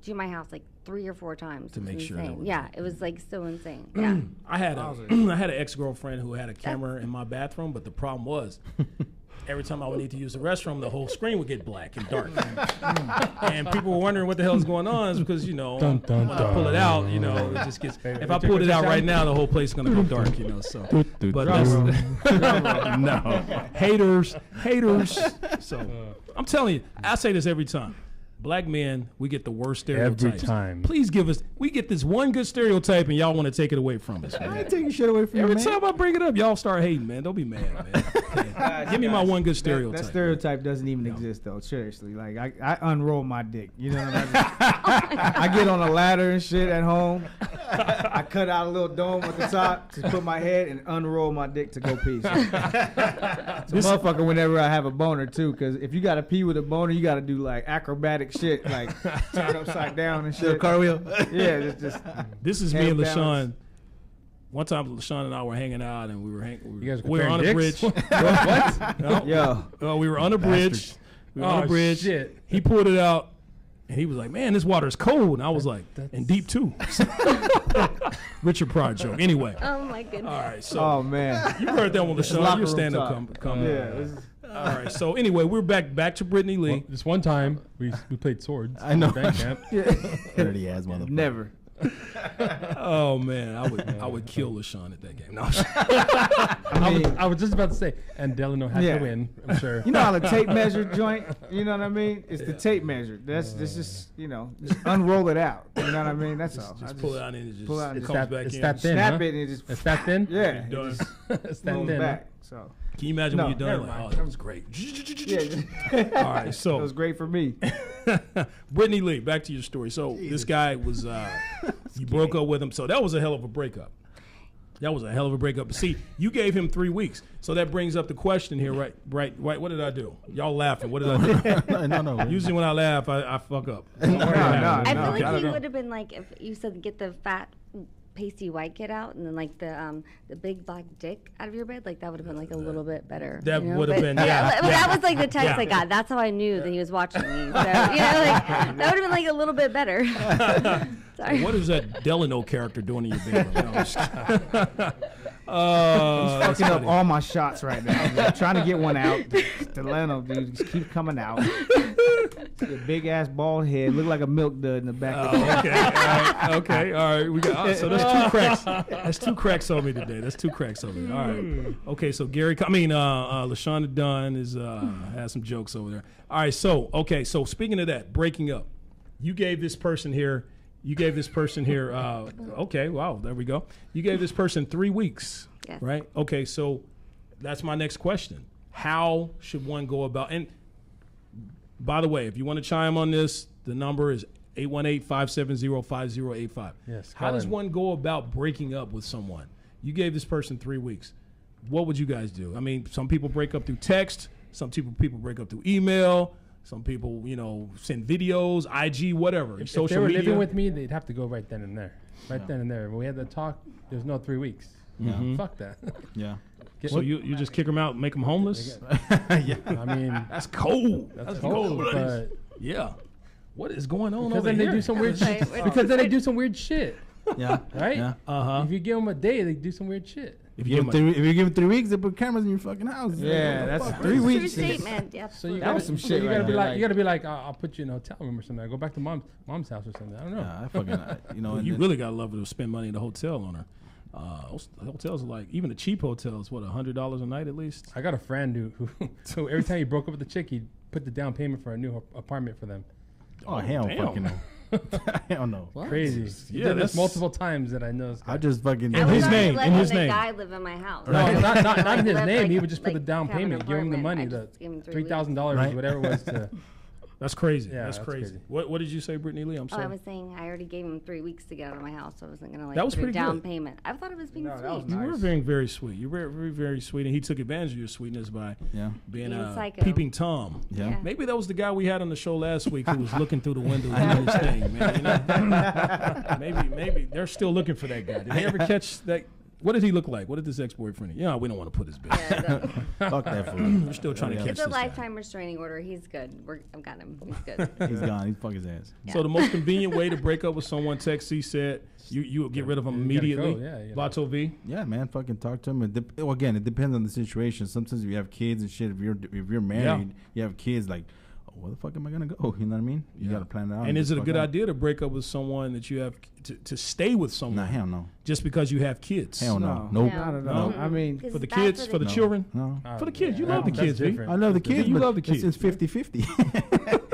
do my house, 3 or 4 times. To make sure. It was, so insane. Yeah. I had an ex-girlfriend who had a camera in my bathroom, but the problem was every time I would need to use the restroom, the whole screen would get black and dark. And people were wondering what the hell is going on. It's because, when I pull it out, it just gets... If I pulled it out right now, the whole place is going to go dark, so... But no. Haters. So, I'm telling you, I say this every time. Black men, we get the worst stereotypes. Every time. Please give us. We get this one good stereotype, and y'all want to take it away from us. I Man. ain't taking shit away from you, Every man. time I bring it up, y'all start hating, man. Don't be mad, man. Okay. Give me my one good stereotype. That stereotype doesn't even exist, though. Seriously, like I unroll my dick. You know what I mean? I get on a ladder and shit at home. I cut out a little dome at the top to put my head and unroll my dick to go pee. So. This motherfucker, whenever I have a boner too, because if you gotta pee with a boner, you gotta do like acrobatic shit, like turn upside down and shit. Cartwheel. Yeah, it's just. This is Head me and balance. LaShawn. One time, LaShawn and I were hanging out, and we were You guys we were on a comparing bridge. dicks? What? No. Yo, We were on a bridge. Bastards. We were on a Oh, bridge. shit. He pulled it out, and he was like, "Man, this water is cold." And I was like, "And deep too." Richard Pryor joke. Anyway, Oh my goodness. all right. So oh man. you heard that one, LaShawn. locker You're room stand-up talk. comedy. Yeah. this is- All right. So anyway, we're back to Brittany Lee. Well, this one time we played swords. I know. at band camp. Dirty ass motherfucker. Never. Oh man, I would kill LaShawn at that game. No, I was just about to say, and Delano had Yeah. to win. I'm sure. You know how the tape measure joint? You know what I mean? It's the tape measure. That's this is just unroll it out. You know what I mean? That's all. I just pull it out and it just pull it out and it just comes back it's in. that thin, snap huh? it and it just It's that thin. yeah. it Done. just It's that rolls thin. huh? back. So Can you imagine No, when you're done? never Like, mind. oh, that was great. yeah, All right, it so was great for me. Brittany Lee, back to your story. So this guy was, you broke up with him. So that was a hell of a breakup. That was a hell of a breakup. See, you gave him 3 weeks. So that brings up the question here, right? What did I do? Y'all laughing. What did I do? no. Usually when I laugh, I fuck up. Don't worry No, about it. I feel Okay, like don't he know. would have been like if you said get the fat pasty white kid out and then like the big black dick out of your bed, like that would have been like a little bit better. That you know? would have But- been, yeah. But that was like the text Yeah. I got. That's how I knew that he was watching me. So like that would have been like a little bit better. Sorry. What is that Delano character doing in your bedroom? No, I'm just- He's that's fucking up funny. all my shots right now. I'm trying to get one out. Delano, dude, just keep coming out. Your big ass bald head, look like a milk dud in the back of the head. Okay, all right. We got so that's 2 cracks. That's 2 cracks on me today. That's 2 cracks on me. All right. Okay, so LaShawn Dunn is has some jokes over there. All right, so speaking of that, breaking up, you gave this person here. Okay, wow, there we go. You gave this person 3 weeks, Yes. right? Okay, so that's my next question. How should one go about? And by the way, if you want to chime on this, the number is 818-570-5085. Yes, How call does in. one go about breaking up with someone? You gave this person 3 weeks. What would you guys do? I mean, some people break up through text. Some people break up through email. Some people, send videos, IG, whatever. If social they were media. living with me, they'd have to go right then and there. Then and there. When we had the talk, there's no 3 weeks. Fuck that. Yeah. So you just kick them out, make them homeless? Yeah. I mean, That's cold. that's cold, but Yeah. What is going on because over then here? they do some weird Right, shit. right. Because then they do some weird shit, Yeah. right? Yeah. Uh-huh. If you give them a day, they do some weird shit. If If you give them 3 weeks, they put cameras in your fucking house. Yeah, that's Fuck. 3 True weeks. statement. Yeah. So you That gotta, was some so shit you right gotta be there, like, like- you gotta be like, I'll put you in a hotel room or something. I go back to mom's house or something. I don't know. Yeah, I fucking, and You then- really gotta love it to spend money in the hotel on her. Those hotels are like, even the cheap hotels, what, $100 a night at least? I got a friend who so every time he broke up with the chick, he'd put the down payment for a new apartment for them. Oh, hell damn. fucking no. Hell no. Crazy. He Yeah, did that's- this multiple times that I know. I just fucking. I In was his already name, in letting his the name. guy live in my house. No, not in his Live, name. like- He would just put the like down have an payment, give him the apartment. money, I the just give him 3 weeks. $3,000 Right. whatever it was to. That's crazy. Yeah, that's that's crazy. crazy. What did you say, Brittany Lee? I'm Oh, sorry. I was saying I already gave him 3 weeks to get out of my house, so I wasn't gonna That was put a pretty down good. payment. I thought it was being No, sweet. that was You were nice. being very sweet. You were very, very sweet, and he took advantage of your sweetness by Yeah. being Being a psycho. peeping Tom. Yeah. Yeah. Maybe that was the guy we had on the show last week who was looking through the window doing his thing, man. You know? maybe they're still looking for that guy. Did they ever catch that? What did he look like? What did this ex-boyfriend? Yeah, we don't want to put his business. Yeah, Fuck that fool. We're still trying to catch it's a this guy. lifetime restraining order. He's good. I've got him. He's good. He's gone. He fuck his ass. So the most convenient way to break up with someone, Tex C said, you would get rid of them You gotta immediately. go, yeah, Vato V. Yeah, man. Fucking talk to him. Again, it depends on the situation. Sometimes if you have kids and shit, if you're married, you have kids. Like, oh, where the fuck am I gonna go? You know what I mean? You gotta plan it out. And is just it a fuck good out. idea to break up with someone that you have to stay with someone? Nah, hell no. Just because you have kids. Hell no. No. Nope. Not at all. No. I mean, Because For the that's kids, what for the it- children. No. For the kids, you love the That's kids, V. different. I love the kids. You but love the kids. It's 50-50.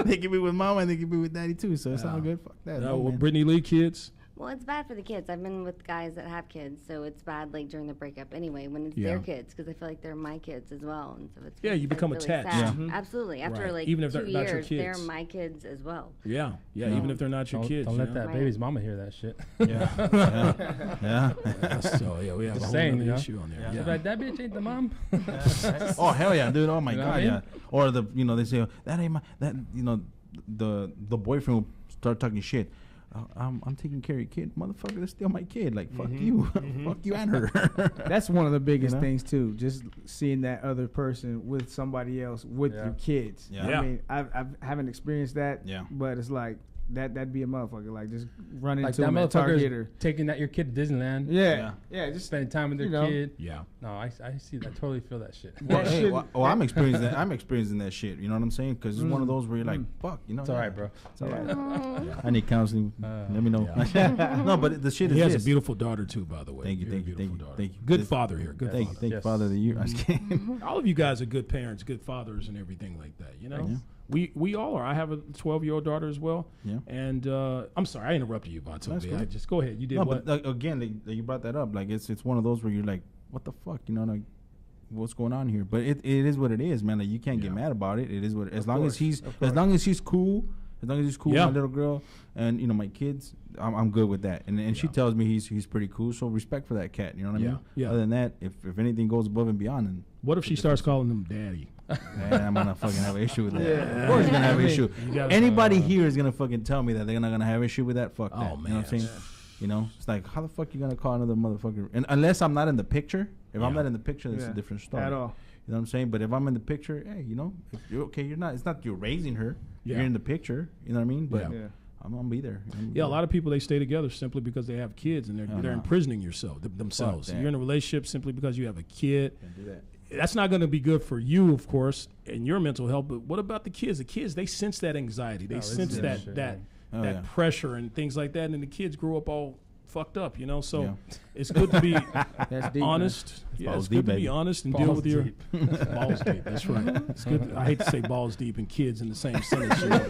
They can be with mama and they can be with daddy too. So it's all good. Fuck that. No, No, well, man. Brittany Lee kids. Well, it's bad for the kids. I've been with guys that have kids, so it's bad like during the breakup anyway when it's their kids because I feel like they're my kids as well, and so it's Yeah, you like, become really attached. sad. Yeah. Absolutely. After Right. like Even if 2 they're not your years, they're kids. my kids as well. Yeah, even if they're not your kids. Don't you let know? that Right. baby's mama hear that shit. Yeah. So yeah, we have a Just whole saying, other you know? issue on there. She's Yeah. like, that bitch ain't the mom. Oh hell yeah, dude! Oh my You know what god, I mean? yeah. Or they say that ain't my the boyfriend will start talking shit. I'm taking care of your kid, motherfucker. That's still my kid. Like fuck you, fuck you and her. That's one of the biggest You know? things too. Just seeing that other person with somebody else with your kids. Yeah. Yeah. I mean, I haven't experienced that. Yeah. But it's like that'd be a motherfucker. Like just running Like into that him at Target motherfucker or taking that your kid to Disneyland. yeah, just Spending time with their you know. kid. Yeah. No, I see that. I totally feel that shit. Well, That hey, shit- I'm experiencing that. I'm experiencing that shit. You know what I'm saying? Because it's one of those where you're like, fuck. You know, It's all right, bro. It's all right. I need counseling. Let me know. Yeah. No, but the shit He is has this. a beautiful daughter too, by the way. Thank you, Very thank you, beautiful thank you, daughter. thank you. Good This- father here. Good Thank you, father. thank you, Yes. Father of the Year. I was kidding. All of you guys are good parents, good fathers, and everything like that. You know, we all are. I have a 12-year-old daughter as well. Yeah. And I'm sorry, I interrupted you, Vontae. That's cool. I just go ahead. You did No, what? but again, you brought that up. Like it's one of those where you're like, what the fuck, you know, like what's going on here? But it is what it is, man. Like you can't get mad about it. It is what. As long as he's cool. As long as he's cool with Yeah. my little girl and you know my kids, I'm good with that. And she tells me he's pretty cool. So respect for that cat. You know what I mean? Yeah. Other than that, if anything goes above and beyond, then What if she starts calling him daddy? man, I'm gonna fucking have an issue with that. Yeah. Of course, he's gonna have an issue. You gotta- Anybody here is gonna fucking tell me that they're not gonna have an issue with that. Fuck that. Oh, You know what man. I'm saying? You know, it's like how the fuck you gonna call another motherfucker? And unless I'm not in the picture, if I'm Yeah. not in the picture, that's Yeah. a different story. At all. You know what I'm saying? But if I'm in the picture, hey, you know, if you're okay, you're not. It's not you're raising her. Yeah. You're in the picture. You know what I mean? But Yeah. Yeah. I'm gonna be there. Yeah, a lot of people, they stay together simply because they have kids and they're no. imprisoning themselves. that. You're in a relationship simply because you have a kid. Can't do that. That's not going to be good for you, of course, and your mental health. But what about the kids? The kids, they sense that anxiety. They sense that shit, that Oh, that yeah. pressure and things like that. And the kids grow up all fucked up, you know. So Yeah. it's good to be That's deep. honest. Yeah, balls it's good deep, to be baby. honest and Balls deal with your deep. balls deep. That's right. It's good. I hate to say balls deep and kids in the same sentence. You know.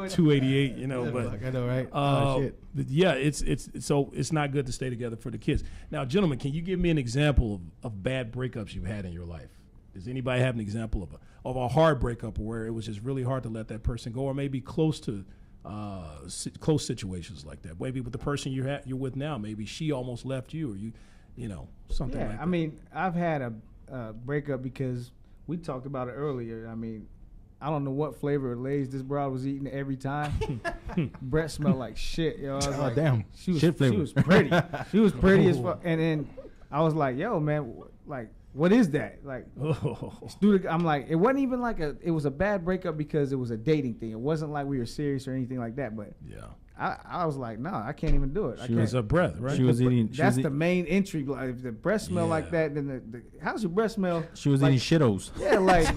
288, you know, but I know, right? but yeah, it's so it's not good to stay together for the kids. Now, gentlemen, can you give me an example of bad breakups you've had in your life? Does anybody have an example of a hard breakup where it was just really hard to let that person go, or maybe close to close situations like that? Maybe with the person you're with now, maybe she almost left you, or you know, something Yeah, like that. I mean, I've had a breakup because we talked about it earlier. I mean, I don't know what flavor of Lay's this broad was eating every time. Breath smelled like shit, yo. I was like, damn. She was, Shit flavor. she was pretty. She was pretty as fuck. And then I was like, yo, man, like, what is that? Like, dude, I'm like, it wasn't even like it was a bad breakup because it was a dating thing. It wasn't like we were serious or anything like that. But yeah. I was like, no, I can't even do it. I She can't. It's a breath, right? She was eating. That's the main entry. Like, if the breath smell like Yeah. that, then the how's your breath smell? She was like, eating shittos. Yeah, like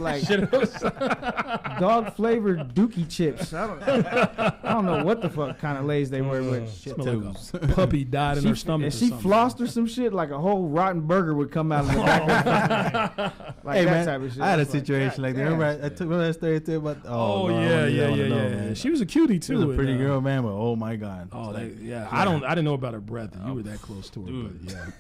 dog flavored Dookie chips. I don't know what the fuck kind of Lays they were, but Smell like a puppy died in her stomach. and or she something. flossed or some shit, like a whole rotten burger would come out of the back. Like Hey that man, type of shit. I had a was like, situation like that. God Remember, damn. I took that story too about. Oh, Lord, yeah, you yeah, don't yeah, know, yeah. man. She was a cutie too. She was a pretty and, girl, man, but oh my god. Oh, It's like, yeah. I didn't know about her breath. And you were that close to her, Dude. but yeah.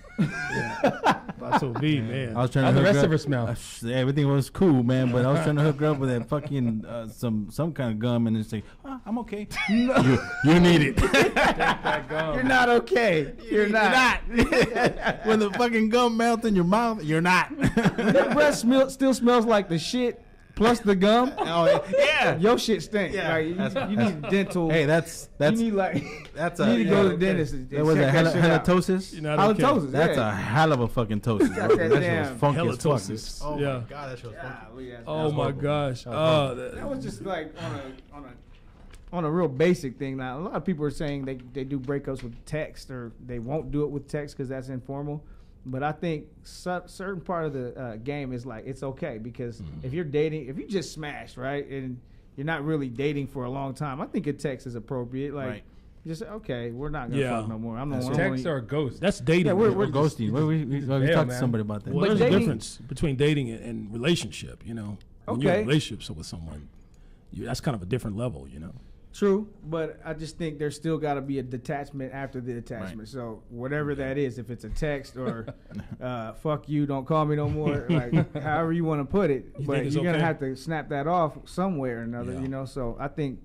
That's so V, man. I was trying How'd to the hook rest her of her up- smell? Everything was cool, man, but I was trying to hook her up with that fucking some kind of gum, and it's like, I'm okay. you need it. You're not okay. You're not. When the fucking gum melts in your mouth, you're not. That breath still smells like the shit plus the gum. Oh yeah. Your shit stink. Yeah. Like, you need dental. Hey, that's you need like that's you a. need to go to the dentist. And That was a check that shit out. halitosis. You're not okay. Halitosis. That's yeah. a hell of a fucking toast. Got bro. that That shit damn was funky as fuck. Halitosis. Oh Yeah. my god, that shit was funky. Golly, that's- Oh my gosh. That was just like on a real basic thing. Now a lot of people are saying they do breakups with text or they won't do it with text because that's informal. But I think certain part of the game is like it's okay because if you're dating, if you just smashed right and you're not really dating for a long time, I think a text is appropriate. Like Right. just okay, we're not gonna fuck no more. I'm the one. Text or a ghost? That's dating. Yeah, we're We're ghosting. We Hell, talked to man. somebody about that. well, But there's dating- a difference between dating and relationship, you know. When you're in a relationship with someone, that's kind of a different level, you know. True, but I just think there's still got to be a detachment after the attachment. Right. So whatever that is, if it's a text or fuck you, don't call me no more, like however you want to put it, but you're gonna have to snap that off somewhere or another, you know. So I think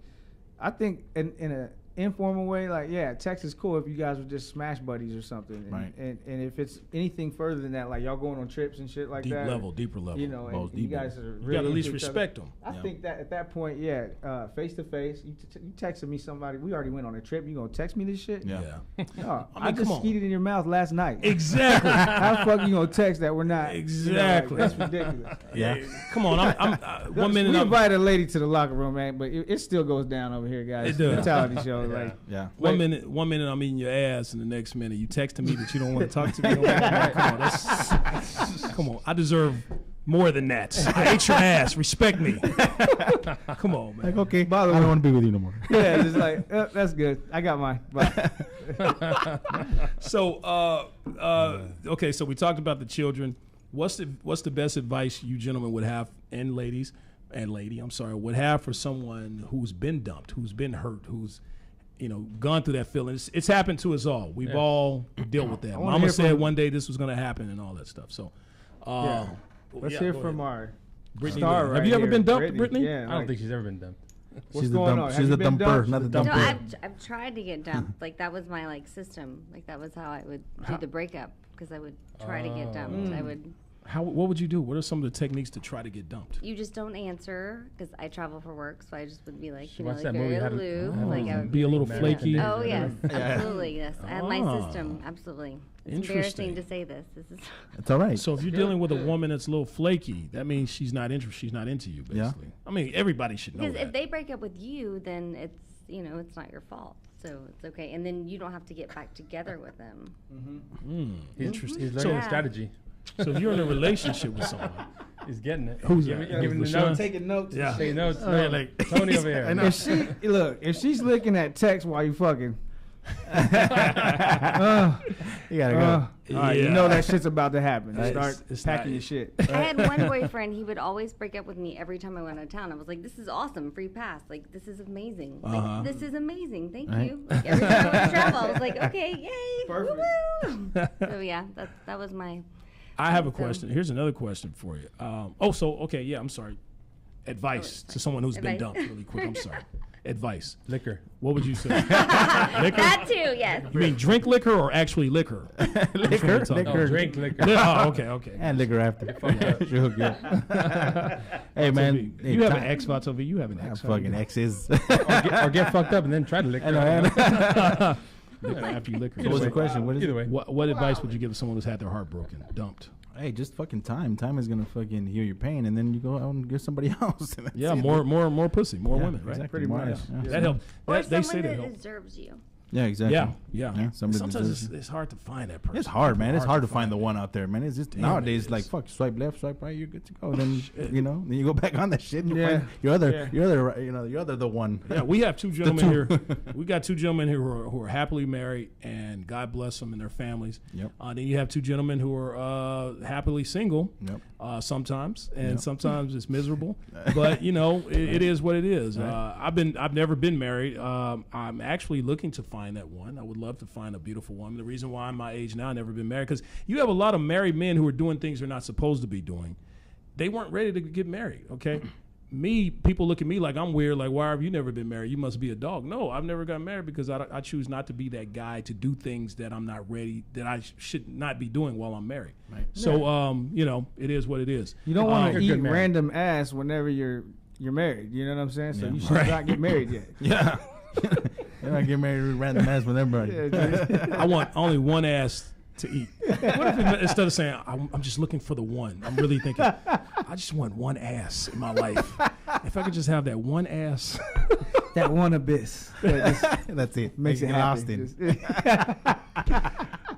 in a informal way, like text is cool if you guys were just smash buddies or something, right? And if it's anything further than that, like y'all going on trips and shit like deeper that, level, you know, and you guys are really you gotta at least respect them. I think that at that point, face to face, you texted me somebody. We already went on a trip. You gonna text me this shit? Yeah. No, I just skeeted in your mouth last night. Exactly. How the fuck you gonna text that we're not? Exactly. You know, like, that's ridiculous. Yeah. Come on. I'm 1 minute. We invited a lady to the locker room, man, but it still goes down over here, guys. It does. Mentality show, like One minute I'm eating your ass, and the next minute you texting me that you don't want to talk to me. Come on. I deserve more than that. I ate your ass. Respect me. Come on, man. Like, okay, I don't want to be with you no more. Yeah, just like that's good. I got mine. Bye. So, okay. So we talked about the children. What's the best advice you gentlemen would have, and ladies, would have for someone who's been dumped, who's been hurt, who's gone through that feeling? It's happened to us all. We've all dealt with that. Mama said one day this was going to happen and all that stuff. So, let's hear from our Brittany. Star right have you ever here, been dumped, Brittany? Yeah, I don't think she's ever been dumped. What's going on? She's the dumper, not the dumper. No, I've tried to get dumped. Like that was my system. Like that was how I would do the breakup, because I would try to get dumped. I would. What would you do? What are some of the techniques to try to get dumped? You just don't answer, because I travel for work, so I just would be like, Watch like that very movie, aloof. Like I would be a little flaky. Oh yes, absolutely, yes. I have my system, absolutely. It's embarrassing to say this. It's all right. So if you're dealing with a woman that's a little flaky, that means she's not interested. She's not into you, basically. Yeah. I mean, everybody should know that. Because if they break up with you, then it's it's not your fault. So it's okay, and then you don't have to get back together with them. Interesting. He's learning a strategy. So if you're in a relationship with someone, he's getting it. Who's giving the notes? Taking notes. Yeah. Taking notes. Oh, yeah, like Tony over here. If she's looking at text while you fucking, you gotta go. All right, you know that shit's about to happen. Start it's packing your shit. I had one boyfriend. He would always break up with me every time I went out of town. I was like, "This is awesome, free pass. Like, this is amazing. Like, this is amazing. Thank you." Like, every time I went to travel, I was like, "Okay, yay, Perfect. woo-woo." So yeah, that was my. I have a question. Here's another question for you. I'm sorry. Advice to someone who's been dumped, really quick. I'm sorry. Advice. Liquor. What would you say? Liquor? That too, yes. You mean drink liquor or actually liquor? Liquor. No, drink liquor. Okay. And liquor after. Sure, good. Hey, man. You have an ex, Vato. You have an ex. Fucking exes. or get fucked up and then try to lick. After you liquor. So what's the question? What is Either it? way. What advice would you give someone who's had their heart broken, dumped? Hey, just fucking time. Time is gonna fucking heal your pain, and then you go out and get somebody else. Yeah, more pussy, more women, right? Exactly. Pretty More, much. yeah. That helps. Or They say someone that that helps. deserves you. Yeah, exactly. Yeah. somebody Sometimes deserves it's hard to find that person. It's hard, man. It's hard to find the it. one out there, man. It's just Damn, nowadays it like is. fuck, swipe left, swipe right, you're good to go. Then then you go back on that shit. And you Yeah. find your other the one. Yeah, we have two gentlemen here. We got two gentlemen here who are happily married, and God bless them and their families. Yep. Then you have two gentlemen who are happily single. Yep. Sometimes, and sometimes it's miserable. But it is what it is. Right. I've never been married. I'm actually looking to find that one. I would love to find a beautiful woman. The reason why I'm my age now, I've never been married, because you have a lot of married men who are doing things they're not supposed to be doing. They weren't ready to get married. Okay. People look at me like I'm weird, like, why have you never been married? You must be a dog. No, I've never got married because I choose not to be that guy to do things that I'm not ready, that I should not be doing while I'm married. Right. So, it is what it is. You don't want to you're eat good married. random ass whenever you're married. You know what I'm saying? So you should not get married yet. Yeah. You're not getting married with random ass with everybody. I want only one ass to eat. What if instead of saying I'm just looking for the one, I'm really thinking I just want one ass in my life. If I could just have that one ass, That one abyss. That's it. Makes it Austin.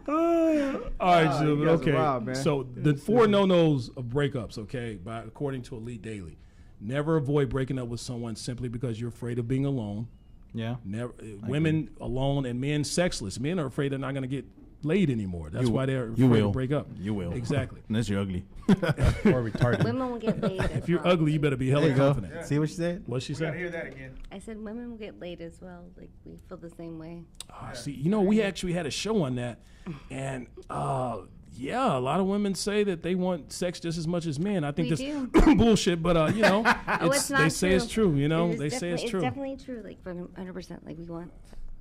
all right, gentlemen. you guys are Okay, wild, man. so the 4 no-nos of breakups. Okay, according to Elite Daily, never avoid breaking up with someone simply because you're afraid of being alone. Yeah. Never, women alone and men sexless. Men are afraid they're not going to get laid anymore. That's why they're you afraid to will break up. You will. Exactly. Unless you're ugly. Or retarded. Women will get laid. If you're ugly, you better be hella confident. See what she said? What she said? Hear that again. I said women will get laid as well. Like we feel the same way. See, we actually had a show on that, and yeah, a lot of women say that they want sex just as much as men. I think We that's bullshit, but It's not they say it's true. It is They say it's true. It's definitely true. Like 100%. Like we want.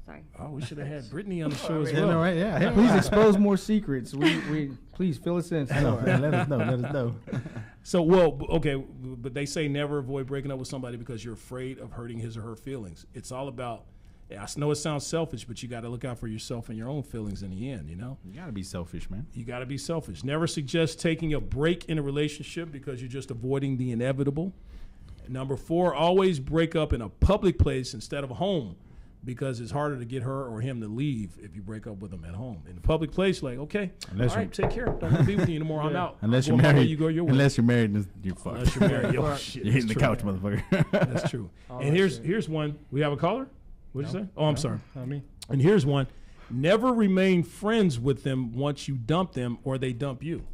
Sorry. Oh, we should have had Brittany on the show as Yeah, well. no, right? Yeah. Please expose more secrets. We please fill us in. I know. Let us know. So, okay, but they say never avoid breaking up with somebody because you're afraid of hurting his or her feelings. It's all about. I know it sounds selfish, but you got to look out for yourself and your own feelings in the end. You got to be selfish, man. You got to be selfish. Never suggest taking a break in a relationship because you're just avoiding the inevitable. Number 4, always break up in a public place instead of home because it's harder to get her or him to leave if you break up with them at home. In a public place, like, okay, Unless all right, take care. Don't want to be with you anymore. I'm out. Unless I'm you're going my way, married. you go your way. Unless you're married, then you're fucked. Unless you're married. Yo, shit, You're hitting the that's couch, true. motherfucker. That's true. And here's one. We have a caller? What did you say? Oh, I'm sorry. Not me. And here's one. Never remain friends with them once you dump them or they dump you.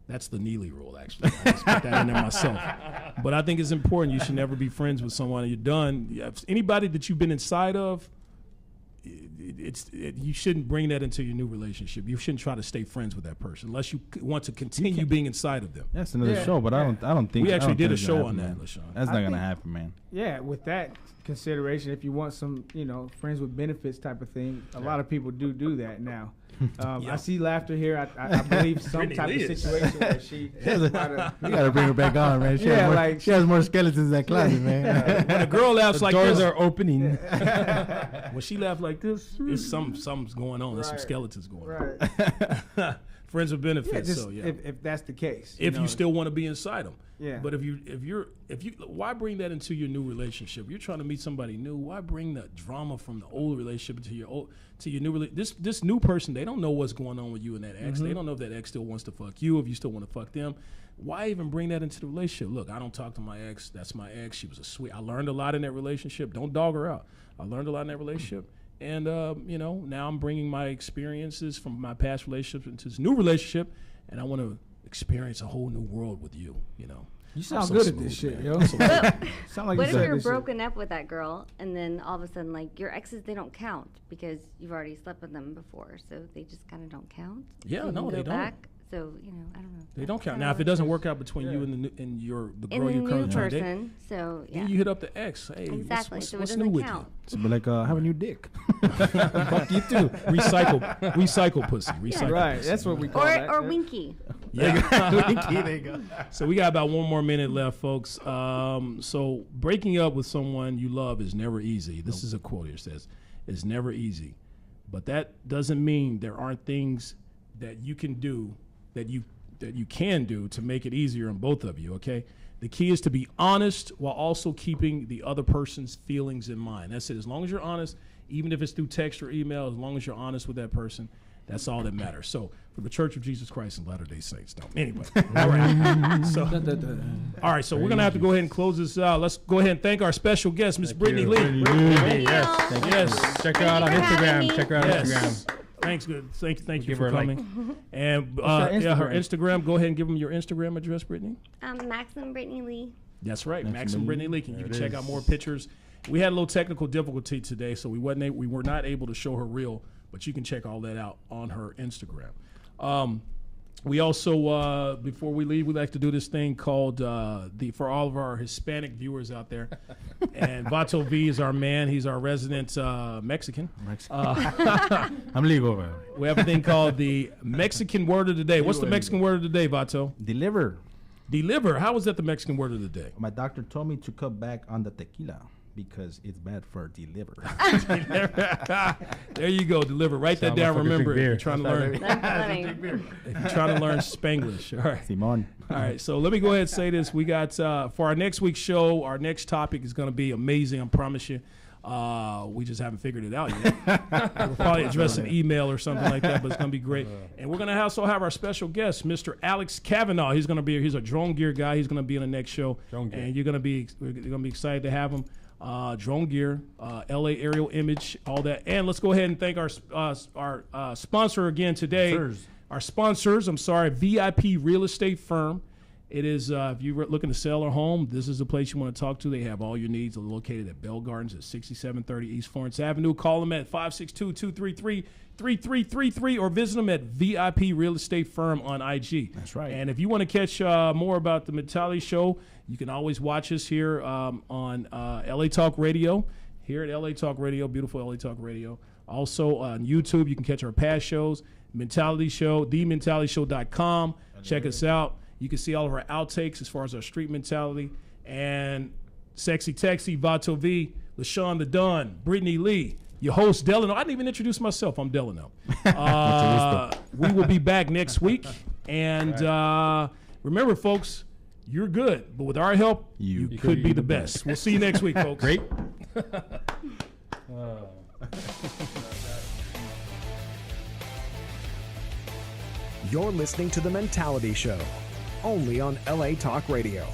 That's the Neely rule, actually. I just put that in there myself. But I think it's important. You should never be friends with someone you're done. Anybody that you've been inside of, you shouldn't bring that into your new relationship. You shouldn't try to stay friends with that person unless you want to continue being inside of them. That's another show, but I don't think We actually did a it's show gonna on happen, that, man. LaShawn. That's I not gonna think- happen, man. Yeah, with that consideration, if you want some, friends with benefits type of thing, a lot of people do that now. I see laughter here. I believe some Brittany type Lee of is. situation where she. You gotta bring her back on, man. She Yeah, has more, like she has more skeletons in that closet, man. When a girl laughs The like doors this, are opening. when she laughs like this, it's something's going on. There's some Right. skeletons going Right. on. Friends with benefits. Yeah, just so yeah. if that's the case. If you still want to be inside them. Yeah. But if you why bring that into your new relationship? You're trying to meet somebody new. Why bring the drama from the old relationship to your new this new person? They don't know what's going on with you and that ex. They don't know if that ex still wants to fuck you, if you still want to fuck them. Why even bring that into the relationship? Look, I don't talk to my ex. That's my ex. She was a sweet. I learned a lot in that relationship. Don't dog her out. I learned a lot in that relationship. And now I'm bringing my experiences from my past relationships into this new relationship, and I want to experience a whole new world with you. You sound so good smooth, at this shit, man. yo. Sound like What you if said you're this shit. broken up with that girl and then all of a sudden, like, your exes, they don't count because you've already slept with them before, so they just kind of don't count? Yeah, So you no, can they go don't. back. So, I don't know. They don't count. Now, if it doesn't work out between you and the girl And the you're new currently trying to date, person, so, yeah. then you hit up the ex. Hey, Exactly, what's so it new doesn't with count. So be like, have a new dick. Fuck you too. you? Recycle pussy. Recycle Right, pussy. that's what we call Or, that. or yeah. winky. Yeah. There you go. So we got about one more minute left, folks. So breaking up with someone you love is never easy. This is a quote here. It says, "It's never easy," but that doesn't mean there aren't things that you can do that you can do to make it easier on both of you. Okay. The key is to be honest while also keeping the other person's feelings in mind. That's it. As long as you're honest, even if it's through text or email, as long as you're honest with that person, that's all that matters. So for the Church of Jesus Christ and Latter-day Saints, don't. Anyway, all right. So, all right. So we're gonna have to go ahead and close this out. Let's go ahead and thank our special guest, Miss Brittany Lee. Yes. Yes. Check her out on Thank you for having Instagram. me. Check her out on Yes. Instagram. Thanks. Good. Thank you Give for her a like. coming. And her her Instagram? Instagram. Go ahead and give them your Instagram address, Brittany. Maxim Brittany Lee. That's right, Maxim Maxim Brittany Lee. You can it check is. out more pictures. We had a little technical difficulty today, so we were not able to show her reel, but you can check all that out on her Instagram. We also, before we leave, we like to do this thing called for all of our Hispanic viewers out there. And Vato V is our man. He's our resident Mexican. I'm legal, man. We have a thing called the Mexican word of the day. What's the Mexican word of the day, Vato? Deliver. Deliver. How is that the Mexican word of the day? My doctor told me to cut back on the tequila because it's bad for deliver. There you go. Deliver. Write that Sound down. motherfuckers Remember, drink if you're beer. trying to learn. That's funny. If you're trying to learn Spanglish. All right. Simon. All right. So let me go ahead and say this. We got for our next week's show. Our next topic is going to be amazing. I promise you. We just haven't figured it out yet. We'll probably address an email or something like that, but it's going to be great. And we're going to also have our special guest, Mr. Alex Kavanaugh. He's going to be. He's a drone gear guy. He's going to be in the next show, Drone gear. and we're going to be excited to have him. drone gear, LA aerial image, all that. And let's go ahead and thank our sponsor again today. Our sponsors, VIP Real Estate Firm. It is, if you're looking to sell a home, this is the place you want to talk to. They have all your needs. They're located at Bell Gardens at 6730 East Florence Avenue. Call them at 562-233-3333 or visit them at VIP Real Estate Firm on IG. That's right. And if you want to catch more about the Mentality Show, you can always watch us here on LA Talk Radio, here at LA Talk Radio, beautiful LA Talk Radio. Also on YouTube, you can catch our past shows, Mentality Show, thementalityshow.com. Check us out. You can see all of our outtakes as far as our street mentality. And Sexy Texy, Vato V, LaShawn the Don, Brittany Lee, your host, Delano. I didn't even introduce myself. I'm Delano. We will be back next week. And remember, folks, you're good. But with our help, you could be the best. We'll see you next week, folks. Great. You're listening to The Mentality Show, only on LA Talk Radio.